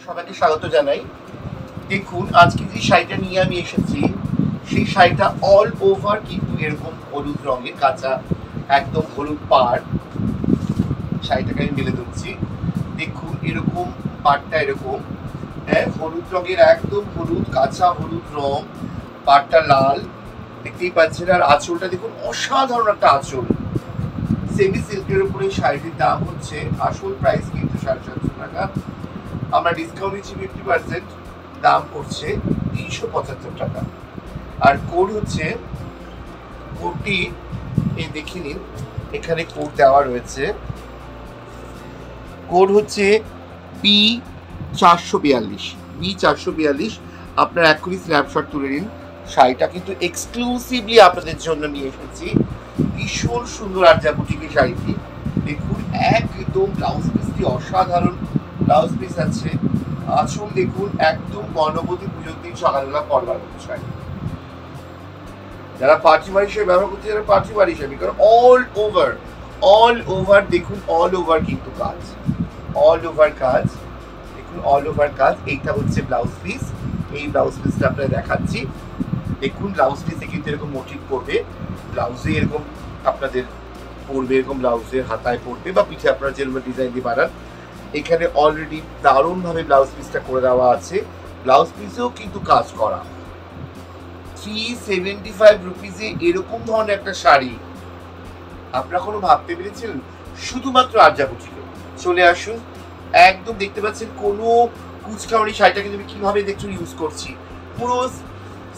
সবাইকে স্বাগত জানাই। দেখুন আজকে যে শাড়িটা নিয়ে আমি এসেছি সেই শাড়িটা অল ওভার কিন্তু এরকম হলুদ রঙের কাঁচা একদম হলুদ পাড়। শাড়িটাকে আমি মেলে দিচ্ছি। দেখুন এরকম পাড়টা এরকম হলুদ রঙের একদম হলুদ কাঁচা হলুদ রং, পাড়টা লাল দেখতেই পাচ্ছেন। আর আঁচলটা দেখুন অসাধারণ একটা আঁচল। সেমি সিল্কের উপরে শাড়িটির দাম হচ্ছে, আসল প্রাইস কিন্তু 750 টাকা। আমরা ডিসকাউন্ট দিচ্ছি 50%, দাম পড়ছে 375 টাকা। আর কোড হচ্ছে, কোডটি এই দেখে নিন, এখানে কোড দেওয়া রয়েছে। কোড হচ্ছে B442, B442। আপনারা এখনই স্ন্যাপশট তুলে নিন। শাড়িটা কিন্তু এক্সক্লুসিভলি আপনাদের জন্য নিয়ে এসেছি। ভীষণ সুন্দর আরজা বুটিকের শাড়িটি। দেখুন একদম ব্লাউজ পিসটি অসাধারণ ব্লাউজ পিস আছে। আঁচল দেখুন একদম গণপতি পুজোর দিন সকালবেলা পরবার মতো শাড়ি। যারা পার্টি বার হিসেবে ব্যবহার করছে, যারা পার্টি বার হিসেবে, কারণ অল ওভার দেখুন, অল ওভার কিন্তু কাজ, অল ওভার কাজ দেখুন, অল ওভার কাজ। এইটা হচ্ছে ব্লাউজ পিস। এই ব্লাউজ পিসটা আপনারা দেখাচ্ছি। দেখুন ব্লাউজ পিসে কিন্তু এরকম মোটিভ করবে, ব্লাউজে এরকম আপনাদের পড়বে, এরকম ব্লাউজের হাতায় পড়বে বা পিঠে আপনারা যেরকম ডিজাইন দিয়ে বানান। এখানে অলরেডি দারুণভাবে ব্লাউজ পিসটা করে দেওয়া আছে। ব্লাউজ পিসেও কিন্তু কাজ করা। 375 রুপিসে এরকম ধরনের একটা শাড়ি আপনারা কোনো ভাবতে পেরেছিলেন? শুধুমাত্র আরজা বুটিকে চলে আসুন। একদম দেখতে পাচ্ছেন কোনো কুচকাওয়ারি শাড়িটা কিন্তু আমি কিভাবে দেখুন ইউজ করছি। পুরো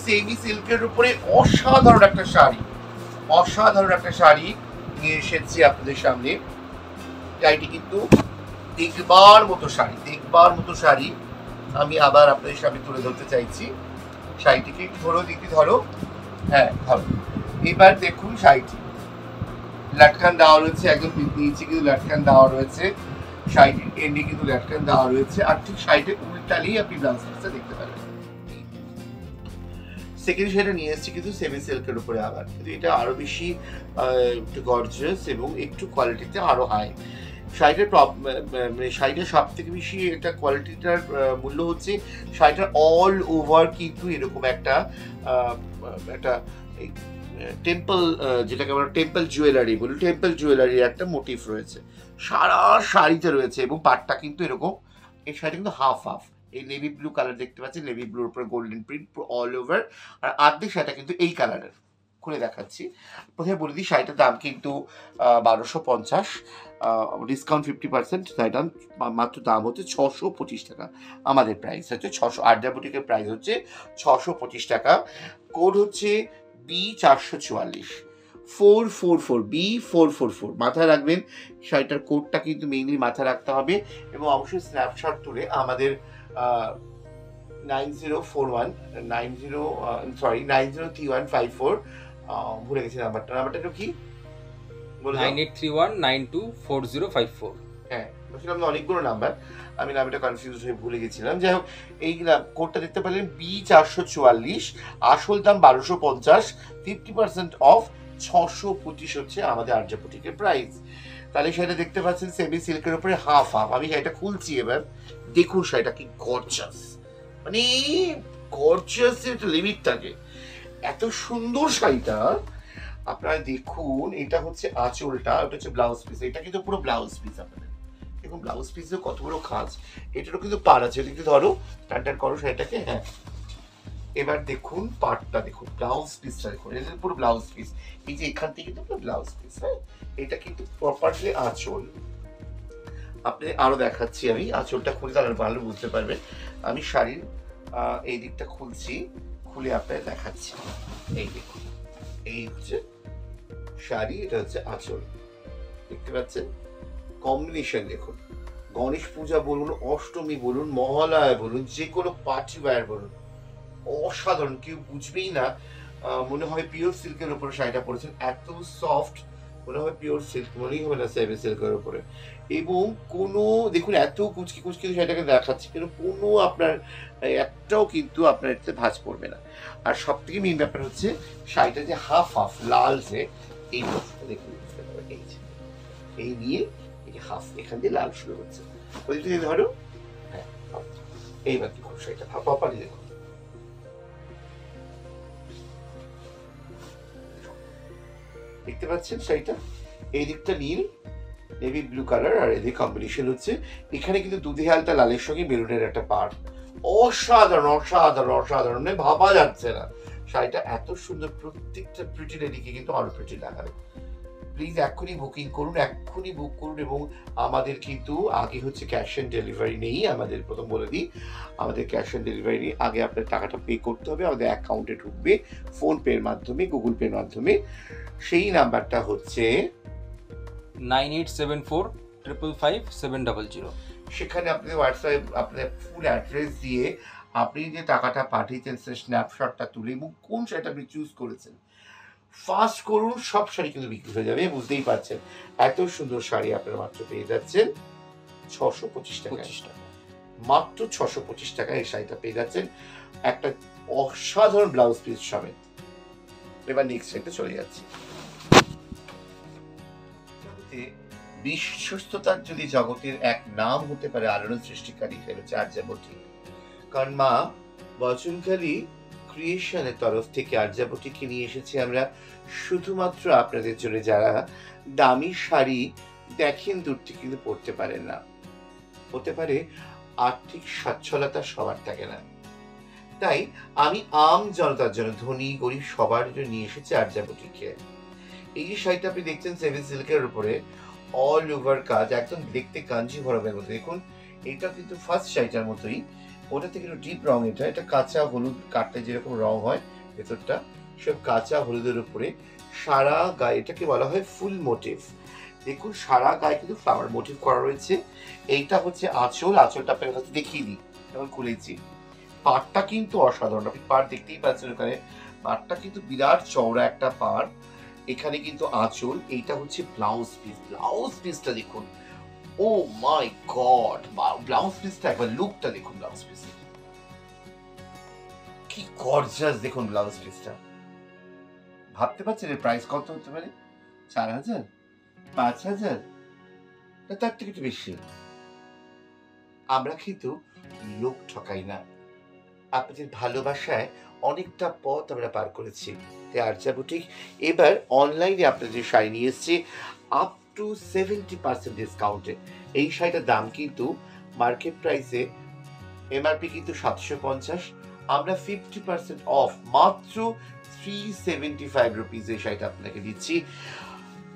সেমি সিল্কের উপরে অসাধারণ একটা শাড়ি, অসাধারণ একটা শাড়ি নিয়ে এসেছি আপনাদের সামনে। শাড়িটি কিন্তু দেখবার মতো শাড়ি, দেখবার মতো শাড়ি। আমি আবার আপনাদের সামনে তুলে ধরতে চাইছি। শাড়িটিকে একটু ধরো, দিকটি ধরো, হ্যাঁ ধরো। এবার দেখুন শাড়িটি লাটকান দেওয়া রয়েছে, একদম নিচে কিন্তু লাটকান দেওয়া রয়েছে, শাড়িটির এন্ডে কিন্তু লাটকান দেওয়া রয়েছে। আর ঠিক শাড়িটির উল্টালেই আপনি ব্লাউজ পিসটা দেখতে পাবেন। সেকেন্ড শাড়িটা নিয়ে এসেছি কিন্তু সেমি সিল্কের উপরে, আবার কিন্তু এটা আরো বেশি একটু গর্জিয়াস এবং একটু কোয়ালিটিতে আরো হাই। শাড়িটার মানে শাড়িটার সব থেকে বেশি এটা কোয়ালিটিটার মূল্য হচ্ছে শাড়িটার অল ওভার কিন্তু এরকম একটা টেম্পল, যেটাকে আমরা টেম্পল জুয়েলারি বলি, টেম্পল জুয়েলারির একটা মোটিভ রয়েছে সারা শাড়িতে রয়েছে। এবং পাটটা কিন্তু এরকম, এই শাড়িটা কিন্তু হাফ হাফ, এই নেভি ব্লু কালার দেখতে পাচ্ছেন, নেভি ব্লুর উপরে গোল্ডেন প্রিন্ট অল ওভার। আর আর্ধেক শাড়িটা কিন্তু এই কালারের। খুলে দেখাচ্ছি। প্রথমে বলে দিই শাড়িটার দাম কিন্তু 1250, ডিসকাউন্ট 50%। শাড়িটার মাত্র দাম হচ্ছে 625 টাকা। আমাদের প্রাইস হচ্ছে 600, আরজা বুটিকের প্রাইস হচ্ছে 625 টাকা। কোড হচ্ছে B444, 444, B444 মাথায় রাখবেন। শাড়িটার কোডটা কিন্তু মেইনলি মাথায় রাখতে হবে এবং অবশ্যই স্ন্যাপশট তুলে আমাদের 903154, ভুলে গেছি নাম্বারটা। নাম্বারটা কি? 9831924054। হ্যাঁ, বলছিলাম অনেকগুলো নাম্বার, আমি নামটা কনফিউজ হয়ে ভুলে গেছিলাম। যাই হোক, এই কোডটা দেখতে পেলেন B444, আসল দাম 1250, 50% অফ 625 হচ্ছে আমাদের আরজা বুটিকের প্রাইস। তাহলে শাড়িটা দেখতে পাচ্ছেন সেমি সিল্কের উপরে হাফ হাফ। আমি শাড়িটা খুলছি এবার। দেখুন শাড়িটা কি গর্জাস, মানে গর্জাস একটা লিমিট থাকে। এত সুন্দর শাড়িটা আপনারা দেখুন। এটা হচ্ছে আঁচলটা, ওটা হচ্ছে ব্লাউজ পিস। এটা কিন্তু পুরো ব্লাউজ পিস। আপনাদের দেখুন ব্লাউজ পিসে কত বড় কাজ। এটারও কিন্তু পাড় আছে, দেখতে ধরো, স্ট্যান্ডার্ড করো শাড়িটাকে। হ্যাঁ, এবার দেখুন পাড়টা দেখুন, ব্লাউজ পিসটা দেখুন, এটা পুরো ব্লাউজ পিস। এই যে এখান থেকে কিন্তু পুরো ব্লাউজ পিস। হ্যাঁ, এটা কিন্তু প্রপারলি আঁচল। আপনি আরো দেখাচ্ছি, আমি আঁচলটা খুলে তাহলে ভালো বুঝতে পারবেন। আমি শাড়ির এই দিকটা খুলছি, খুলে আপনাদের দেখাচ্ছি। এই দেখুন, এই হচ্ছে শাড়ি, এটা হচ্ছে আঁচল, দেখতে পাচ্ছেন। কম্বিনেশন দেখুন, গণেশ পূজা বলুন, অষ্টমী বলুন, মহালয়া বলুন, যে কোনো পার্টি ওয়্যার বলুন, অসাধারণ। কেউ বুঝবেই না, মনে হয় পিওর সিল্কের উপরে শাড়িটা পরেছেন। এত সফট, মনে হয় পিওর সিল্ক, মনেই হবে না সেমি সিল্কের উপরে। এবং কোনো দেখুন এত কুচকি কুচকি শাড়িটাকে দেখাচ্ছি, কিন্তু কোনো আপনার একটাও কিন্তু আপনার এতে ভাঁজ পড়বে না। আর সব থেকে মেন ব্যাপার হচ্ছে শাড়িটা যে হাফ হাফ লাল, যে এই দেখুন, এই নিয়ে এই হাফ, এখান দিয়ে লাল শুরু হচ্ছে। ওই দিকে ধরো, হ্যাঁ এইবার দেখুন শাড়িটা প্রপারলি দেখুন, দেখতে পাচ্ছেন শাড়িটা এই দিকটা নীল নেভি ব্লু কালার আর এদিকে কম্বিনেশন হচ্ছে এখানে কিন্তু দুধে হালতা লালের সঙ্গে মেরুনের একটা পাড়, অসাধারণ অসাধারণ অসাধারণ, মানে ভাবা যাচ্ছে না শাড়িটা এত সুন্দর। প্রত্যেকটা প্রিটি লেডিকে কিন্তু আরো প্রিটি লাগাবে। প্লিজ এক্ষুনি বুকিং করুন, এক্ষুনি বুক করুন। এবং আমাদের কিন্তু আগে হচ্ছে ক্যাশ অন ডেলিভারি নেই, আমাদের প্রথম বলে দিই আমাদের ক্যাশ অন ডেলিভারি নেই। আগে আপনার টাকাটা পে করতে হবে, আমাদের অ্যাকাউন্টে ঢুকবে ফোনপের মাধ্যমে, গুগল পের মাধ্যমে। সেই নাম্বারটা হচ্ছে 9874555700। সেখানে আপনাদের হোয়াটসঅ্যাপ আপনাদের ফুল অ্যাড্রেস দিয়ে আপনি যে টাকাটা পাঠিয়েছেন সে স্ন্যাপশটটা তুলে এবং কোন শাড়িটা আপনি চুজ করেছেন ফাস্ট করুন, সব শাড়ি কিন্তু বিক্রি হয়ে যাবে। বুঝতেই পারছেন এত সুন্দর শাড়ি আপনারা মাত্র পেয়ে যাচ্ছেন 625 টাকা, মাত্র 625 টাকায় এই শাড়িটা পেয়ে যাচ্ছেন একটা অসাধারণ ব্লাউজ পিস সমেত। এবার নেক্সট শাড়িতে চলে যাচ্ছি। বিশ্বস্ততার যদি জগতের এক নাম হতে পারে আলোড়ন সৃষ্টিকারী, সেটা হচ্ছে আর্যাবতী। কারণ মা বচনখালী ক্রিয়েশনের তরফ থেকে আর্যাবতীকে নিয়ে এসেছি আমরা শুধুমাত্র আপনাদের জন্য, যারা দামি শাড়ি দেখেন দূর থেকে কিন্তু পরতে পারেন না। হতে পারে আর্থিক সচ্ছলতা সবার থাকে না, তাই আমি আম জনতার জন্য, ধনী গরিব সবার জন্য নিয়ে এসেছি আর্যাবতীকে। এই যে শাড়িটা আপনি দেখছেন সেমি সিল্কের উপরে অল ওভার কাজ, একদম দেখতে কাঞ্জি ভরমের মতো। দেখুন এটা কিন্তু ফার্স্ট শাড়িটার মতোই, ওটা থেকে একটু ডিপ রং। এটা কাঁচা হলুদ কাটলে যেরকম রং হয় ভেতরটা, সব কাঁচা হলুদের উপরে সারা গায়ে, এটাকে বলা হয় ফুল মোটিভ। দেখুন সারা গায়ে কিন্তু ফ্লাওয়ার মোটিভ করা রয়েছে। এইটা হচ্ছে আঁচল, আঁচলটা আপনার কাছে দেখিয়ে দিই, যেমন খুলেছি। পাড়টা কিন্তু অসাধারণ, আপনি পাড় দেখতেই পাচ্ছেন ওখানে, পাড়টা কিন্তু বিরাট চওড়া একটা পাড়। এখানে কিন্তু আঁচল, এইটা হচ্ছে ব্লাউজ পিস। ব্লাউজ পিসটা দেখুন, ও মাই গড, ব্লাউজ পিসটা একবার লুকটা দেখুন, ব্লাউজ পিস কি গর্জাস। দেখুন ব্লাউজ পিসটা, ভাবতে পারছেন এর প্রাইস কত হতে পারে? 4000, 5000, তার থেকে একটু বেশি। আমরা কিন্তু লোক ঠকাই না, আপনাদের ভালোবাসায় অনেকটা পথ আমরা পার করেছি। তাই আর্যা বুটিক এবার অনলাইনে আপনাদের শাড়ি নিয়ে এসছে আপ টু 70% ডিসকাউন্টে। এই শাড়িটার দাম কিন্তু মার্কেট প্রাইসে এমআরপি কিন্তু 750, আমরা 50% অফ মাত্র 375 রুপিস এই শাড়িটা আপনাকে দিচ্ছি।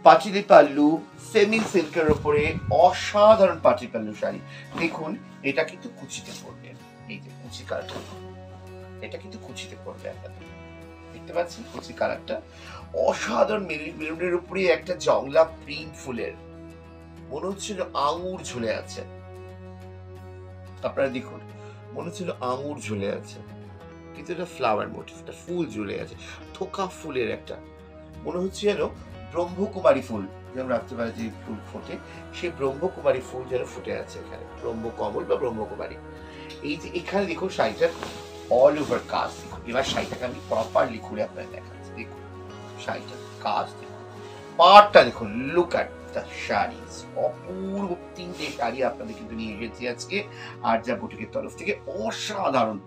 পাটিলি পাল্লু সেমি সিল্কের উপরে অসাধারণ পাটি পাল্লু শাড়ি। দেখুন এটা কিন্তু কুচিতে পড়বে, এই যে কুচি কালার, এটা কিন্তু কুচিতে পড়বে। আপনাদের দেখতে পাচ্ছেন কুচি কালারটা অসাধারণ, মেরুনের উপরে একটা জংলা প্রিন্ট ফুলের, মনে হচ্ছিল আঙুর ঝুলে আছে। আপনারা দেখুন মনে হচ্ছিল আঙুর ঝুলে আছে, কিন্তু এটা ফ্লাওয়ার মোটিভ, এটা ফুল ঝুলে আছে, থোকা ফুলের একটা, মনে হচ্ছে যেন ব্রহ্মকুমারী ফুল যেমন রাত্রিবেলা যে ফুল ফোটে, সেই ব্রহ্মকুমারী ফুল যেন ফুটে আছে এখানে, ব্রহ্মকমল বা ব্রহ্মকুমারী। এই যে এখানে দেখুন শাড়িটার অল ওভার কাজ। দেখুন এবার শাড়িটাকে আমি প্রপারলি খুলে আপনাদের দেখাচ্ছি। দেখুন শাড়িটার কাজ দেখুন, পাড়টা দেখুন, লুক অ্যাট দ্য শাড়িজ। অপূর্ব তিনটে শাড়ি আপনাদের কিন্তু নিয়ে এসেছি আজকে আর্যা বুটিকের তরফ থেকে। অসাধারণ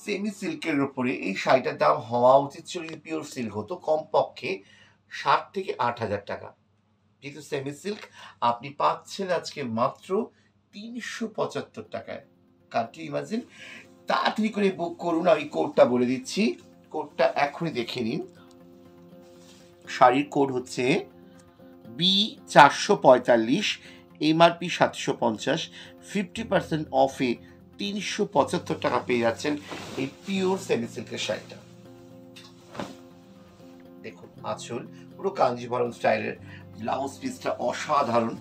সেমি সিল্কের উপরে এই শাড়িটার দাম হওয়া উচিত ছিল, যদি পিওর সিল্ক হতো, কমপক্ষে 7 থেকে 8,000 টাকা। যেহেতু সেমি সিল্ক আপনি পাচ্ছেন আজকে মাত্র 375 টাকায়। Country imagine. তাড়াতাড়ি করে বুক করুন, আমি কোডটা বলে দিচ্ছি, কোডটা এখনই দেখে নিন। শাড়ির কোড হচ্ছে B445, এমআরপি 750, 50% অফে 375 টাকা পেয়ে যাচ্ছেন এই পিওর সেমি সিল্কের শাড়িটা। দেখুন আঁচল পুরো কাঞ্জিভরম স্টাইলের, ব্লাউজ পিসটা অসাধারণ,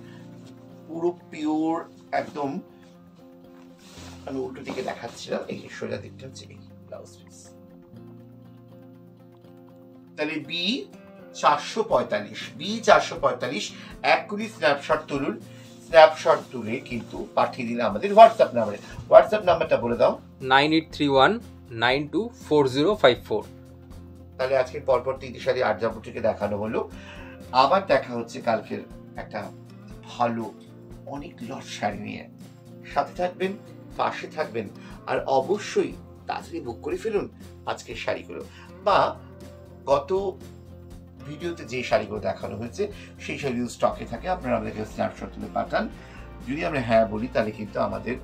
পুরো পিওর একদম। আমি উল্টো দিকে দেখাচ্ছিলাম, এই সোজা দিকটা হচ্ছে এই ব্লাউজ পিস। তাহলে B445 এক্ষুনি স্ন্যাপশট তুলুন, স্ন্যাপশট তুলে কিন্তু পাঠিয়ে দিন আমাদের হোয়াটসঅ্যাপ নাম্বারে। হোয়াটসঅ্যাপ নাম্বারটা বলে দাও। 9831924054। তাহলে আজকে পরপর 3টি শাড়ি আর্যা বুটিকে দেখানো হলো, আবার দেখা হচ্ছে কালকের একটা ভালো অনেক লট শাড়ি নিয়ে। সাথে থাকবেন পাশে থাকবেন, আর অবশ্যই তাড়াতাড়ি বুক করে ফেলুন আজকের শাড়িগুলো, বা গত ভিডিওতে যে শাড়িগুলো দেখানো হয়েছে সেই শাড়িগুলো স্টকে থাকে, আপনারা আমাদেরকে স্ন্যাপশট তুলে পাঠান। যদি আমরা হ্যাঁ বলি তাহলে কিন্তু আমাদের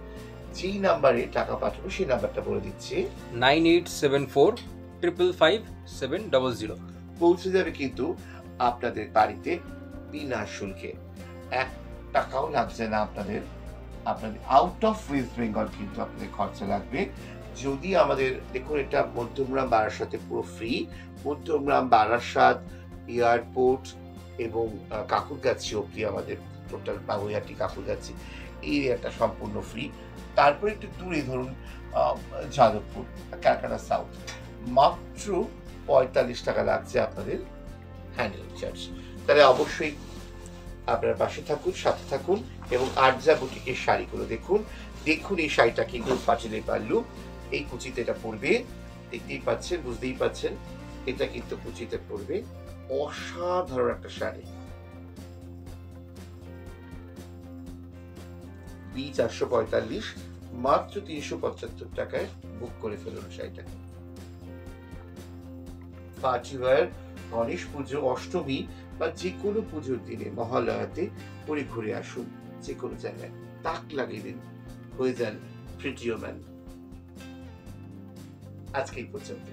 যেই নাম্বারে টাকা পাঠাবো সেই নাম্বারটা বলে দিচ্ছি, 9874555700। পৌঁছে যাবে কিন্তু আপনাদের বাড়িতে বিনা শুল্কে, 1 টাকাও লাগছে না আপনাদের। আপনাদের আউট অফ ওয়েস্ট বেঙ্গল কিন্তু আপনাদের খরচা লাগবে। যদি আমাদের দেখুন, এটা মধ্যমগ্রাম বারাসাতে পুরো ফ্রি, মধ্যমগ্রাম বারাসাত এয়ারপোর্ট এবং কাকুরগাছি অব্দি আমাদের টোটাল বাগুইহাটি কাকুরগাছি এই এরিয়াটা সম্পূর্ণ ফ্রি। তারপরে একটু দূরে ধরুন যাদবপুর, ক্যালকাটা সাউথ, মাত্র 45 টাকা লাগছে আপনাদের হ্যান্ডেলিং চার্জ। তাহলে অবশ্যই আপনার পাশে থাকুন, সাথে থাকুন, এবং আরজা বুটিকের শাড়িগুলো দেখুন। দেখুন এই শাড়িটা কিন্তু পাঁচিলে পারলু, এই কুচিতে এটা পড়বে, দেখতেই পাচ্ছেন, বুঝতেই পাচ্ছেন, এটা কিন্তু কুচিতে পড়বে। অসাধারণ একটা শাড়ি, B445, মাত্র 375 টাকায় বুক করে ফেলুন শাড়িটা। পার্টি ওয়্যার, গণেশ পুজো, অষ্টমী বা যে কোনো পুজোর দিনে, মহালয়াতে পরে ঘুরে আসুন যে কোনো জায়গায়, তাক লাগিয়ে দিন, হয়ে যান প্রিটিও ম্যান। আজকে এই পর্যন্ত।